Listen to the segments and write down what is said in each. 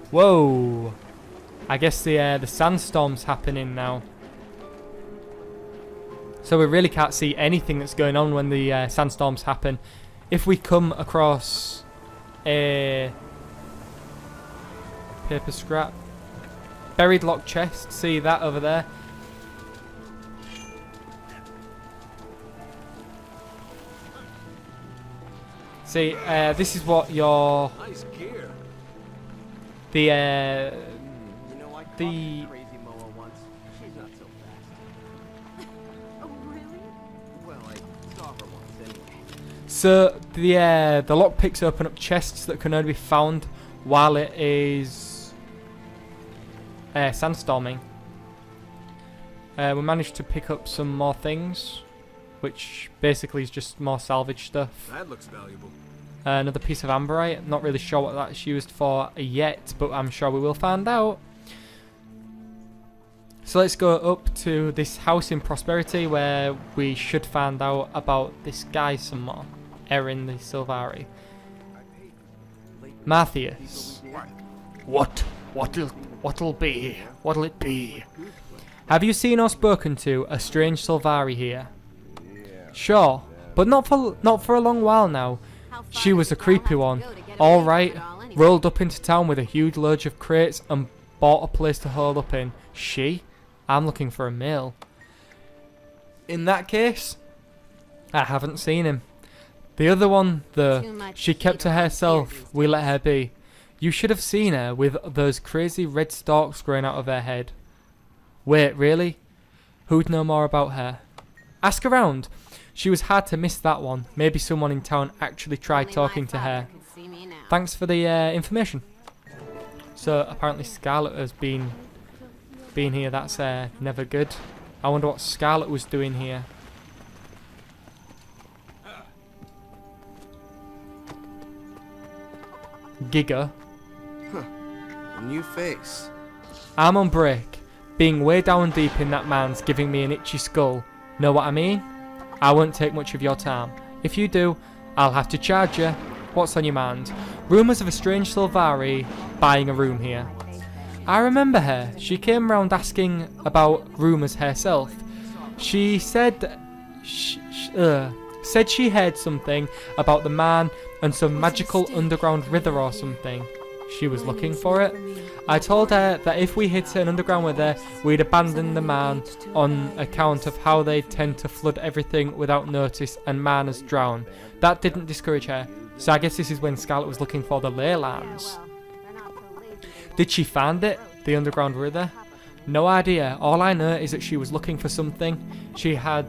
Whoa! I guess the sandstorm's happening now. So we really can't see anything that's going on when the sandstorms happen. If we come across a paper scrap, buried locked chest, see that over there? See, this is what your So the lockpicks open up chests that can only be found while it is sandstorming. We managed to pick up some more things, which basically is just more salvage stuff. That looks valuable. Another piece of amberite. Not really sure what that's used for yet, but I'm sure we will find out. So let's go up to this house in Prosperity where we should find out about this guy some more. Erin the Silvari. Matthias. What'll it be? Have you seen or spoken to a strange Silvari here? Sure, but not for a long while now. She was a creepy one. Alright, rolled up into town with a huge load of crates and bought a place to hole up in. She? I'm looking for a male. In that case, I haven't seen him. The other one, though, she kept to herself. We let her be. You should have seen her with those crazy red stalks growing out of her head. Wait, really? Who'd know more about her? Ask around. She was hard to miss, that one. Maybe someone in town actually tried talking to her. Thanks for the information. So apparently Scarlet has been here. That's never good. I wonder what Scarlet was doing here. Giga. Huh. A new face. I'm on break. Being way down deep in that man's giving me an itchy skull. Know what I mean? I won't take much of your time. If you do, I'll have to charge you. What's on your mind? Rumours of a strange Silvari buying a room here. I remember her. She came round asking about rumours herself. She said she heard something about the man and some magical underground river or something. She was looking for it. I told her that if we hit an underground with her, we'd abandon the man on account of how they tend to flood everything without notice and miners drown. That didn't discourage her. So I guess this is when Scarlet was looking for the leylands. Did she find it? The underground river? No idea. All I know is that she was looking for something. She had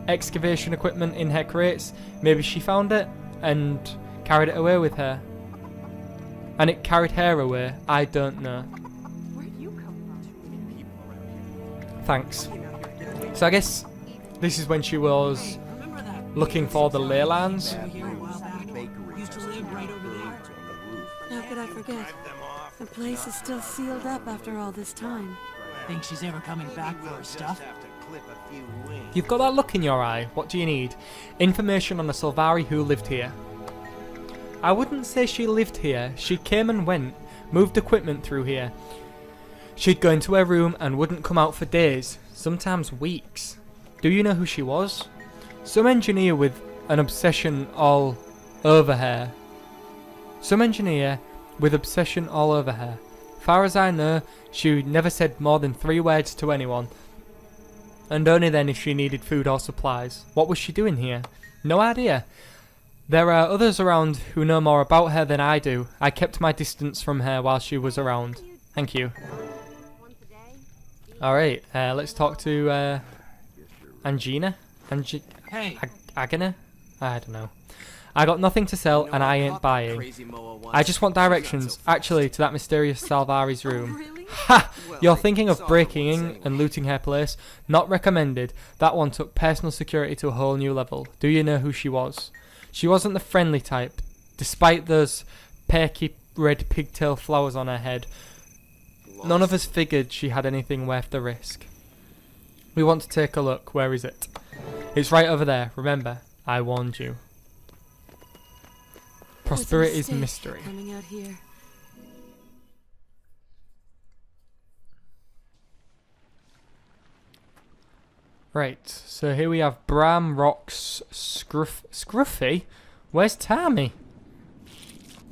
excavation equipment in her crates. Maybe she found it and carried it away with her. And it carried her away. I don't know. Where'd you come from? Thanks. So I guess this is when she was looking for the leylands. How could I forget? The place is still sealed up after all this time. Think she's ever coming back for her stuff? You've got that look in your eye. What do you need? Information on a Silvari who lived here. I wouldn't say she lived here. She came and went, moved equipment through here. She'd go into her room and wouldn't come out for days, sometimes weeks. Do you know who she was? Some engineer with an obsession all over her. Far as I know, she never said more than 3 words to anyone. And only then if she needed food or supplies. What was she doing here? No idea. There are others around who know more about her than I do. I kept my distance from her while she was around. Thank you. Alright, let's talk to Angina? Hey. Agana? I don't know. I got nothing to sell and I ain't buying. I just want directions, actually, to that mysterious Silvari's room. Ha! You're thinking of breaking in and looting her place? Not recommended. That one took personal security to a whole new level. Do you know who she was? She wasn't the friendly type, despite those perky red pigtail flowers on her head. None of us figured she had anything worth the risk. We want to take a look. Where is it? It's right over there. Remember, I warned you. Prosperity is mystery. Coming out here. Right, so here we have Bram, Rocks, Scruffy? Where's Tammy?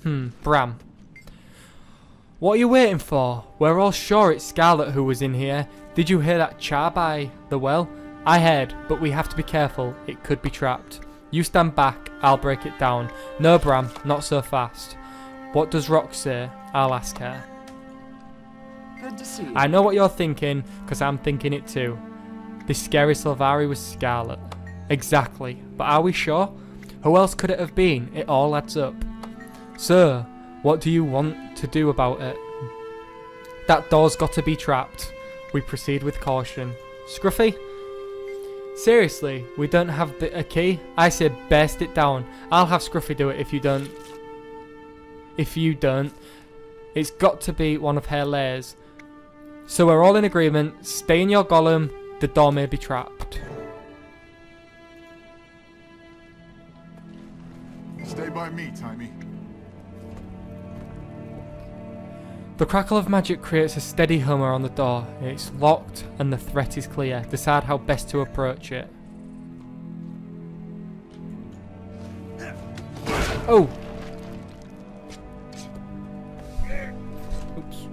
Bram. What are you waiting for? We're all sure it's Scarlet who was in here. Did you hear that char by the well? I heard, but we have to be careful. It could be trapped. You stand back, I'll break it down. No, Bram, not so fast. What does Rock say? I'll ask her. Good to see you. I know what you're thinking, because I'm thinking it too. This scary Sylvari was Scarlet. Exactly, but are we sure? Who else could it have been? It all adds up. Sir, what do you want to do about it? That door's got to be trapped. We proceed with caution. Scruffy? Seriously, we don't have a key? I say burst it down. I'll have Scruffy do it if you don't. If you don't. It's got to be one of her lairs. So we're all in agreement. Stay in your golem. The door may be trapped. Stay by me, Timey. The crackle of magic creates a steady hummer on the door. It's locked and the threat is clear. Decide how best to approach it. Oh! Oops.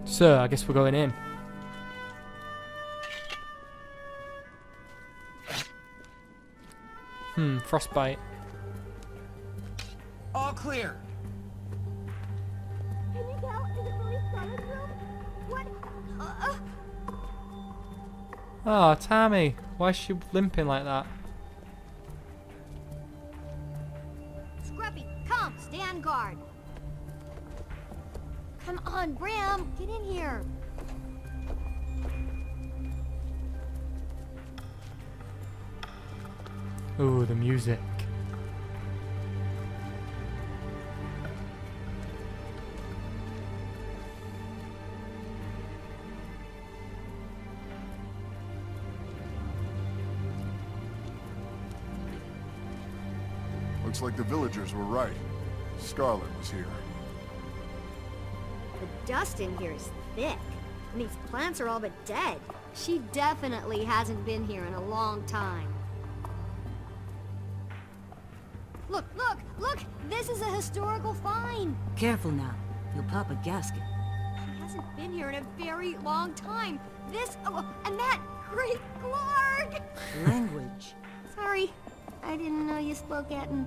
So, I guess we're going in. Frostbite. All clear. Can you tell? Is it really solid room? What? Oh, Tammy. Why is she limping like that? Scruffy, come, stand guard. Come on, Bram, get in here. Ooh, the music. Looks like the villagers were right. Scarlet was here. The dust in here is thick, and these plants are all but dead. She definitely hasn't been here in a long time. Look, look, look! This is a historical find! Careful now. You'll pop a gasket. She hasn't been here in a very long time. This, oh, and that, great Clark! Language. Sorry, I didn't know you spoke Eton.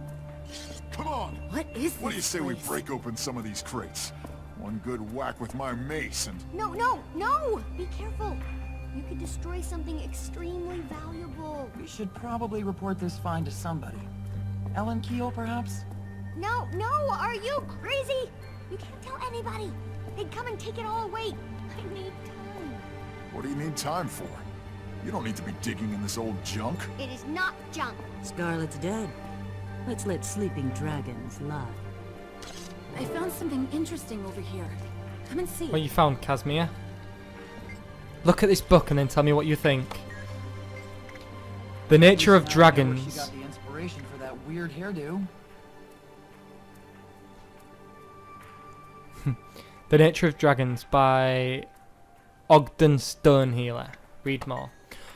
Come on! What is this What do you say we place? break open some of these crates? One good whack with my mace and... No, no, no! Be careful! You could destroy something extremely valuable. We should probably report this find to somebody. Ellen Keel, perhaps? No, no, are you crazy? You can't tell anybody. They'd come and take it all away. I need time. What do you need time for? You don't need to be digging in this old junk. It is not junk. Scarlet's dead. Let's let sleeping dragons lie. I found something interesting over here. Come and see. What you found, Casimir? Look at this book and then tell me what you think. The Nature of She Dragons. got the inspiration for that weird hairdo. The Nature of Dragons by Ogden Stonehealer. Read more.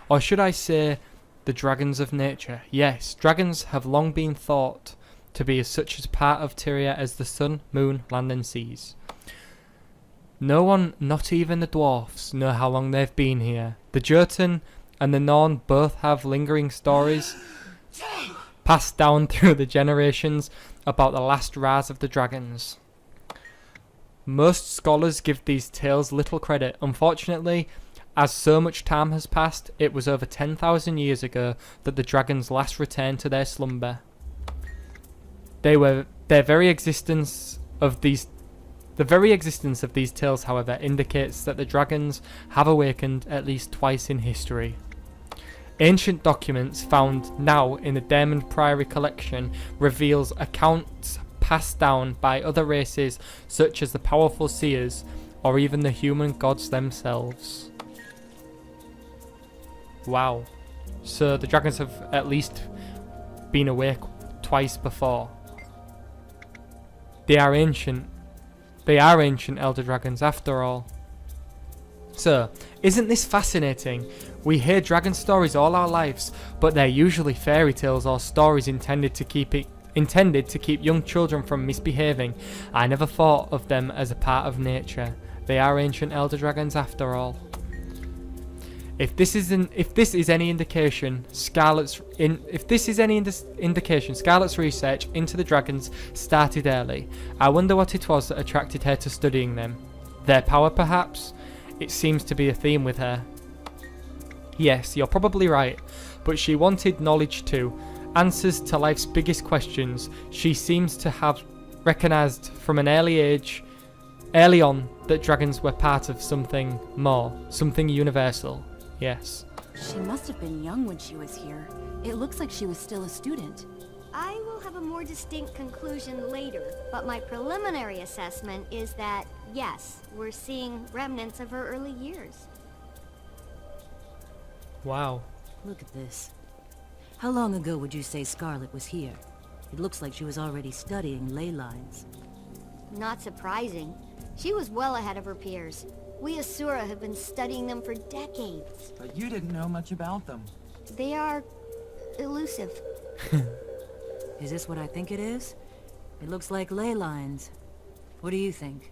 Or should I say, the dragons of nature? Yes, dragons have long been thought to be as such as part of Tyria as the sun, moon, land and seas. No one, not even the dwarfs, know how long they've been here. The Jotun and the Norn both have lingering stories passed down through the generations about the last rise of the dragons. Most scholars give these tales little credit. Unfortunately, as so much time has passed, it was over 10,000 years ago that the dragons last returned to their slumber. The very existence of these tales, however, indicates that the dragons have awakened at least twice in history. Ancient documents found now in the Dermond Priory collection reveals accounts passed down by other races such as the powerful seers or even the human gods themselves. Wow. So the dragons have at least been awake twice before. They are ancient. They are ancient elder dragons after all. So, isn't this fascinating? We hear dragon stories all our lives, but they're usually fairy tales or stories intended to keep young children from misbehaving. I never thought of them as a part of nature. They are ancient elder dragons after all. If this is any indication, Scarlet's research into the dragons started early. I wonder what it was that attracted her to studying them. Their power, perhaps? It seems to be a theme with her. Yes, you're probably right, but she wanted knowledge too. Answers to life's biggest questions. She seems to have recognized from an early on, that dragons were part of something more, something universal. Yes. She must have been young when she was here. It looks like she was still a student. I will have a more distinct conclusion later, but my preliminary assessment is that, yes, we're seeing remnants of her early years. Wow. Look at this. How long ago would you say Scarlet was here? It looks like she was already studying ley lines. Not surprising. She was well ahead of her peers. We Asura have been studying them for decades. But you didn't know much about them. They are elusive. Is this what I think it is? It looks like ley lines. What do you think?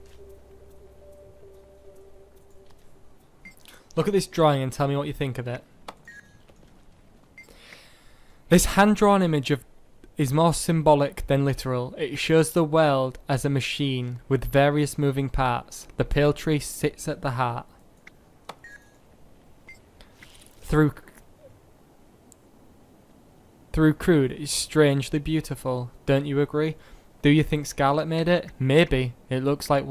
Look at this drawing and tell me what you think of it. This hand-drawn image is more symbolic than literal. It shows the world as a machine with various moving parts. The pale tree sits at the heart. Through crude, it's strangely beautiful. Don't you agree? Do you think Scarlet made it? Maybe. It looks like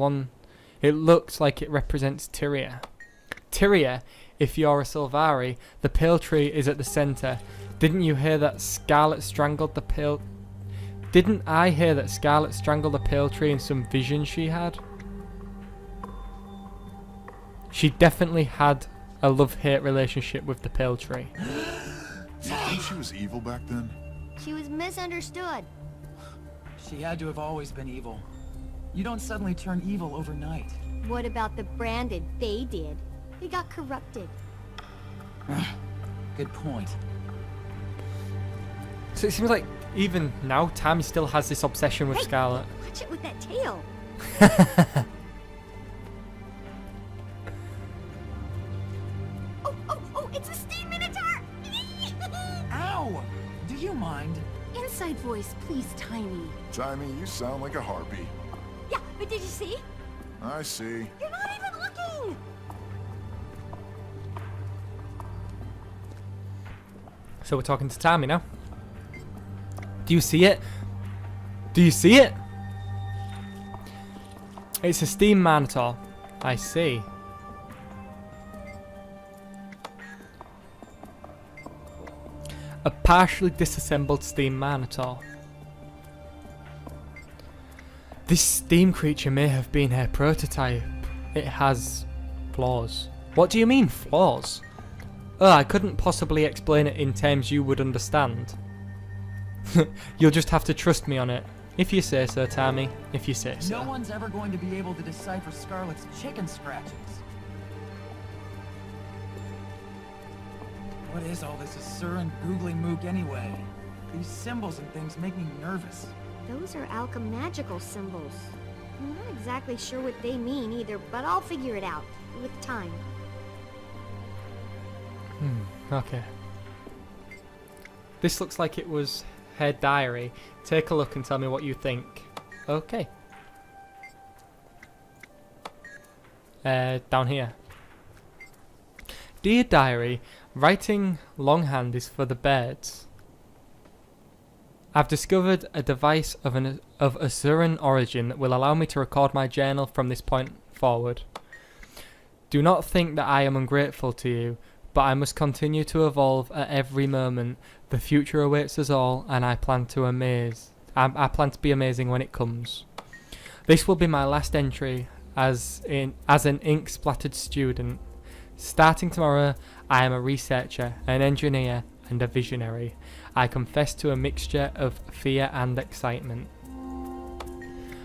it represents Tyria. Tyria, if you're a Sylvari, the pale tree is at the center. Didn't you hear that Scarlet strangled the pale... Didn't I hear that Scarlet strangled the pale tree in some vision she had? She definitely had a love-hate relationship with the pale tree. You think she was evil back then? She was misunderstood. She had to have always been evil. You don't suddenly turn evil overnight. What about the branded? They did. They got corrupted. Good point. So it seems like even now, Tammy still has this obsession with Scarlet. Watch it with that tail. Oh, it's a steam minotaur! Ow! Do you mind? Inside voice, please, Tiny. Timmy, you sound like a harpy. Yeah, but did you see? I see. You're not even looking! So we're talking to Tammy now. Do you see it? Do you see it? It's a steam minotaur. I see. A partially disassembled steam minotaur. This steam creature may have been her prototype. It has flaws. What do you mean, flaws? Oh, I couldn't possibly explain it in terms you would understand. You'll just have to trust me on it. If you say so, Tammy. If you say so. No one's ever going to be able to decipher Scarlet's chicken scratches. What is all this Asuran googly mook anyway? These symbols and things make me nervous. Those are alchemagical symbols. I'm not exactly sure what they mean either, but I'll figure it out with time. Okay. This looks like it was her diary. Take a look and tell me what you think. Okay. Down here. Dear diary, writing longhand is for the birds. I've discovered a device of Asuran origin that will allow me to record my journal from this point forward. Do not think that I am ungrateful to you, but I must continue to evolve at every moment. The future awaits us all, and I plan to I plan to be amazing when it comes. This will be my last entry as an ink-splattered student. Starting tomorrow, I am a researcher, an engineer, and a visionary. I confess to a mixture of fear and excitement.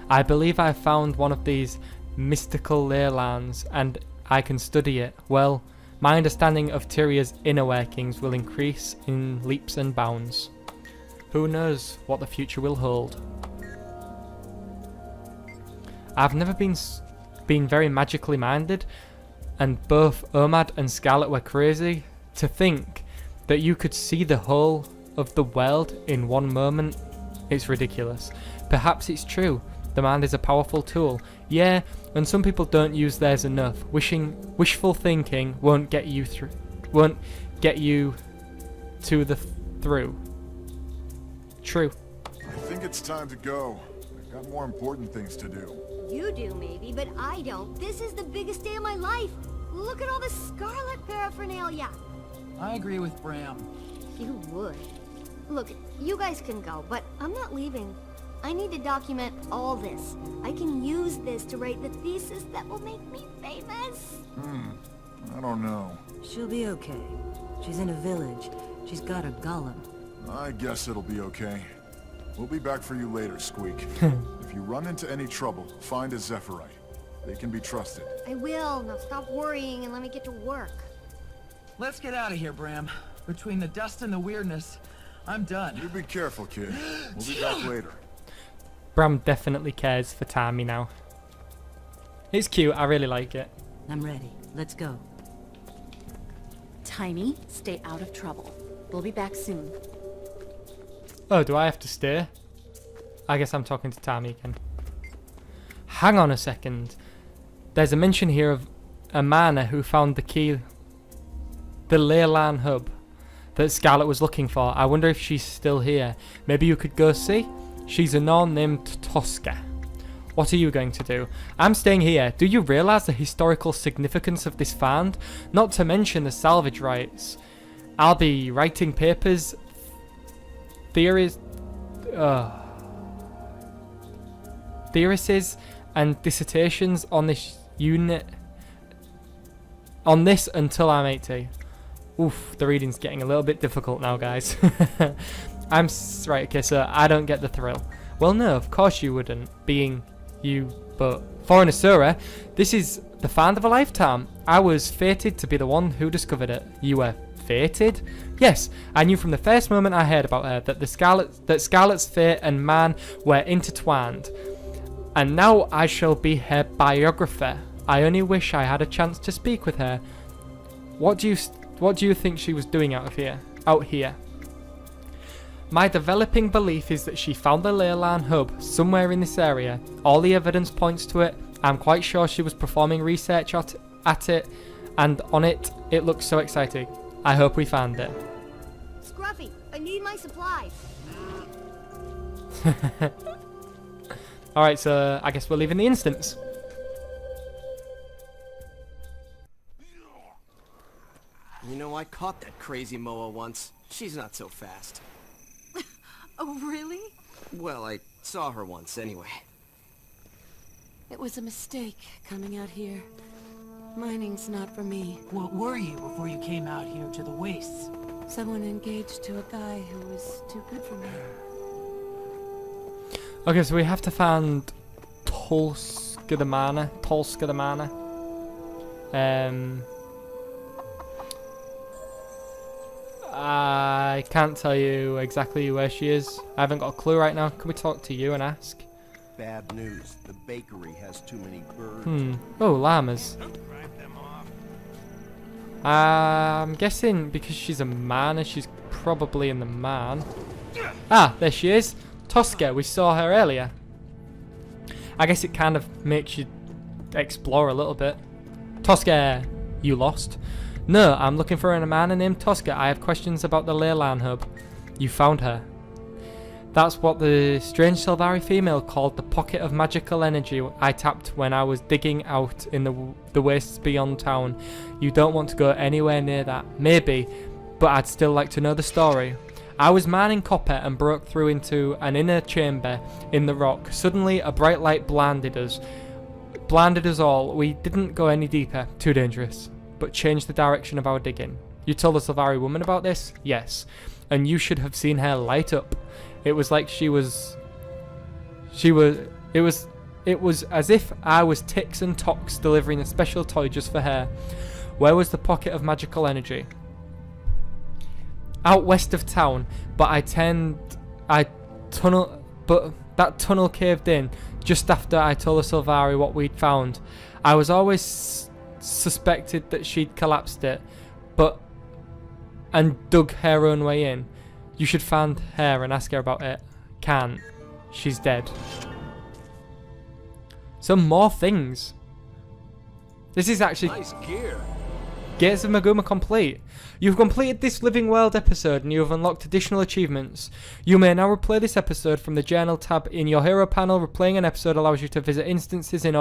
I believe I found one of these mystical ley lands, and I can study it. Well, my understanding of Tyria's inner workings will increase in leaps and bounds. Who knows what the future will hold? I've never been very magically minded, and both Omad and Scarlet were crazy. To think that you could see the whole of the world in one moment, it's ridiculous. Perhaps it's true. The mind is a powerful tool. Yeah, and some people don't use theirs enough. Wishful thinking won't get you to the through. True. I think it's time to go. I've got more important things to do. You do, maybe, but I don't. This is the biggest day of my life. Look at all the Scarlet paraphernalia. I agree with Bram. You would. Look, you guys can go, but I'm not leaving. I need to document all this. I can use this to write the thesis that will make me famous. I don't know. She'll be okay. She's in a village. She's got her golem. I guess it'll be okay. We'll be back for you later, Squeak. If you run into any trouble, find a Zephyrite. They can be trusted. I will. Now stop worrying and let me get to work. Let's get out of here, Bram. Between the dust and the weirdness, I'm done. You be careful, kid. We'll be back later. Bram definitely cares for Tammy now. It's cute, I really like it. I'm ready. Let's go. Tiny, stay out of trouble. We'll be back soon. Oh, do I have to stay? I guess I'm talking to Tammy again. Hang on a second. There's a mention here of a miner who found the key, the Leyland hub that Scarlet was looking for. I wonder if she's still here. Maybe you could go see? She's a Norn named Tosca. What are you going to do? I'm staying here. Do you realise the historical significance of this find? Not to mention the salvage rights. I'll be writing papers, theories, theorises and dissertations on this unit. On this until I'm 80. Oof, the reading's getting a little bit difficult now, guys. Right, okay, so I don't get the thrill. Well, no, of course you wouldn't, being you, but for an Asura, this is the find of a lifetime. I was fated to be the one who discovered it. You were fated? Yes, I knew from the first moment I heard about her that Scarlet's fate and man were intertwined. And now I shall be her biographer. I only wish I had a chance to speak with her. What do you think she was doing out here? My developing belief is that she found the Leyland hub somewhere in this area. All the evidence points to it. I'm quite sure she was performing research at it, and on it, it looks so exciting. I hope we found it. Scruffy, I need my supplies. Alright, so I guess we're leaving the instance. You know, I caught that crazy Moa once. She's not so fast. Oh, really? Well, I saw her once anyway. It was a mistake coming out here. Mining's not for me. What were you before you came out here to the wastes? Someone engaged to a guy who was too good for me. Okay, so we have to find Tolska the Mana. I can't tell you exactly where she is. I haven't got a clue right now. Can we talk to you and ask? Bad news. The bakery has too many birds. Oh, llamas. I'm guessing because she's a mana, she's probably in the man. Ah, there she is. Tosca, we saw her earlier. I guess it kind of makes you explore a little bit. Tosca, you lost? No, I'm looking for a mana named Tosca. I have questions about the Leyland hub. You found her. That's what the strange Sylvari female called the pocket of magical energy I tapped when I was digging out in the wastes beyond town. You don't want to go anywhere near that. Maybe, but I'd still like to know the story. I was mining copper and broke through into an inner chamber in the rock. Suddenly, a bright light blinded us. Blinded us all. We didn't go any deeper. Too dangerous. But changed the direction of our digging. You told the Sylvari woman about this? Yes. And you should have seen her light up. It was like it was as if I was Tix and Tox delivering a special toy just for her. Where was the pocket of magical energy? Out west of town, but that tunnel caved in just after I told the Sylvari what we'd found. I was always suspected that she'd collapsed it, and dug her own way in. You should find her and ask her about it. Can't. She's dead. Some more things. This is actually... Nice gear. Gates of Maguuma complete. You've completed this Living World episode and you have unlocked additional achievements. You may now replay this episode from the Journal tab in your hero panel. Replaying an episode allows you to visit instances in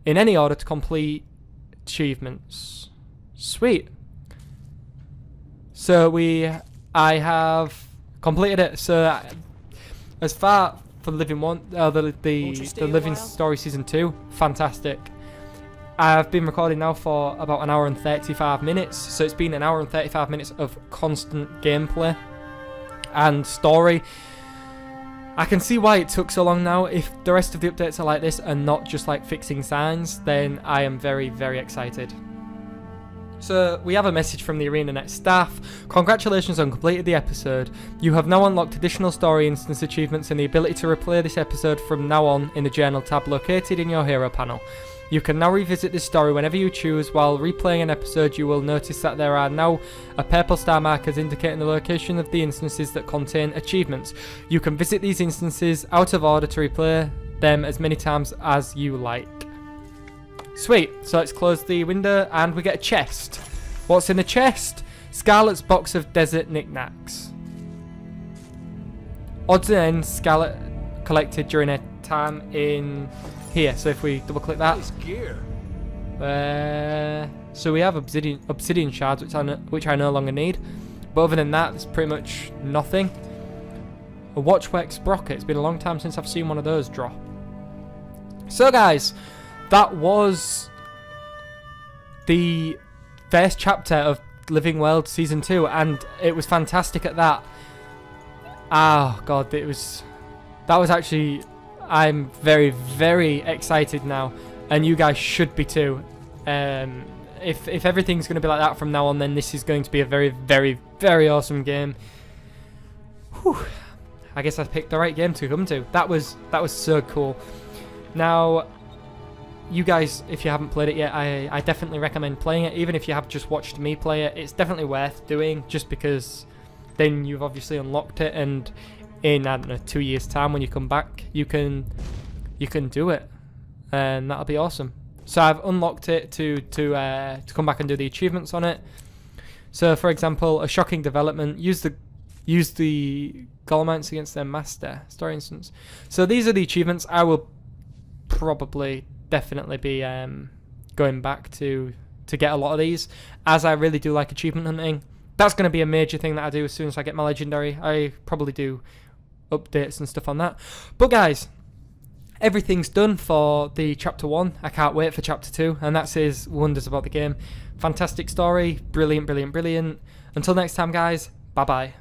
any order to complete achievements. Sweet. So I have completed it. So as far for the Living One, the Living Story Season 2, fantastic. I've been recording now for about an hour and 35 minutes, so it's been an hour and 35 minutes of constant gameplay and story. I can see why it took so long now. If the rest of the updates are like this and not just like fixing signs, then I am very, very excited. So we have a message from the ArenaNet staff. Congratulations on completing the episode. You have now unlocked additional story instance achievements and the ability to replay this episode from now on in the Journal tab located in your hero panel. You can now revisit this story whenever you choose. While replaying an episode, you will notice that there are now a purple star markers indicating the location of the instances that contain achievements. You can visit these instances out of order to replay them as many times as you like. Sweet, so let's close the window and we get a chest. What's in the chest? Scarlet's box of desert knickknacks. Odds and ends Scarlet collected during her time in here. So if we double click that, Nice gear. so we have obsidian shards, which I no longer need. But other than that, there's pretty much nothing. A Watchwork sprocket. It's been a long time since I've seen one of those drop. So guys, that was the first chapter of Living World Season 2, and it was fantastic at that. Oh god, that was actually... I'm very, very excited now, and you guys should be too. If everything's going to be like that from now on, then this is going to be a very, very, very awesome game. Whew. I guess I picked the right game to come to. That was so cool. Now, you guys, if you haven't played it yet, I definitely recommend playing it. Even if you have just watched me play it, it's definitely worth doing, just because then you've obviously unlocked it, and in, I don't know, 2 years time when you come back, you can do it, and that'll be awesome. So I've unlocked it to come back and do the achievements on it. So for example, a shocking development, use the Golemites against their master, story instance. So these are the achievements. I will probably definitely be going back to get a lot of these, as I really do like achievement hunting. That's going to be a major thing that I do as soon as I get my legendary. I probably do updates and stuff on that. But guys, everything's done for the chapter 1. I can't wait for chapter 2, and that says wonders about the game. Fantastic story, brilliant, brilliant, brilliant. Until next time guys, bye bye.